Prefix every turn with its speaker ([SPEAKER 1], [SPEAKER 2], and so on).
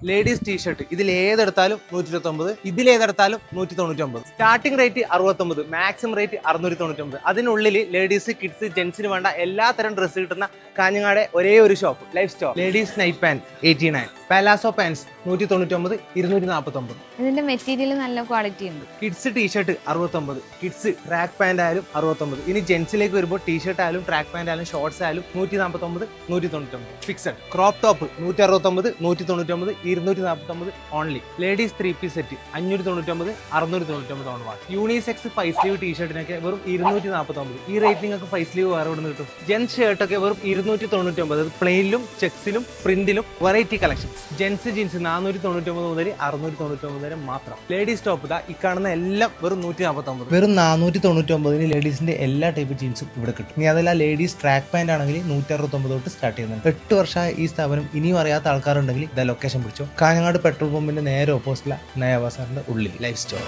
[SPEAKER 1] Ladies T shirt ഇതിൽ ഏതെടുത്താലും 129, ഇതിലേതെടുത്താലും 199. Starting rate 69, maximum rate 699. അതിനുള്ളിൽ ladies, kids, ജെൻസിന് വേണ്ട എല്ലാ തരം ഡ്രസ്സ് കിട്ടുന്ന കാഞ്ഞങ്ങാട് ഒരേ ഒരു shop, life store. Ladies night pant 89, palazzo pants 199, 249.
[SPEAKER 2] ഇതിന്റെ മെറ്റീരിയൽ നല്ല ക്വാളിറ്റി ഉണ്ട്.
[SPEAKER 1] Kids T shirt 69, kids track pant ആയാലും 69. ഇനി ജെൻസിലേക്ക് വരുമ്പോൾ ടീഷർട്ട് ആയാലും ട്രാക്ക് പാൻറ് ആയാലും ഷോർട്സ് ആയാലും 149, 199. Fixed crop top 169, 199, 249 only. Ladies 3 piece set 599, 699 on watch. Unisex 5 sleeve ടീഷർട്ടിനൊക്കെ വെറും 249. ഈ റേറ്റ് നിങ്ങൾക്ക് 5 സ്ലീവ് വേറെ ഇവിടെ നിന്ന് കിട്ടും. ജെൻസ് ഷർട്ടൊക്കെ വെറും 299, പ്ലെയിനിലും ചെക്സിലും പ്രിന്റിലും വെറൈറ്റി കളക്ഷൻ. ജെൻസ് ജീൻസ് 499 മുതൽ 699 വരെ മാത്രം. ലേഡീസ് ടോപ്പ് ഇതാ ഈ കാണുന്ന എല്ലാം വെറും 149. വെറും 499 ലേഡീസിന്റെ എല്ലാ ടൈപ്പ് ജീൻസും ഇവിടെ കിട്ടും. ഇനി അതല്ല ലേഡീസ് ട്രാക്ക് പാൻറ് ആണെങ്കിൽ 169 തൊട്ട് സ്റ്റാർട്ട് ചെയ്യുന്നുണ്ട്. 8 വർഷമായ ഈ സ്ഥാപനം ഇനിയും അറിയാത്ത ആൾക്കാരുണ്ടെങ്കിൽ ഇതാ ലൊക്കേഷൻ പിടിച്ചോ. കാഞ്ഞങ്ങാട് പെട്രോൾ പമ്പിന്റെ നേരെ ഓപ്പോസിറ്റിലെ നയ ബസാറിന്റെ ഉള്ളിൽ ലൈഫ് സ്റ്റോർ.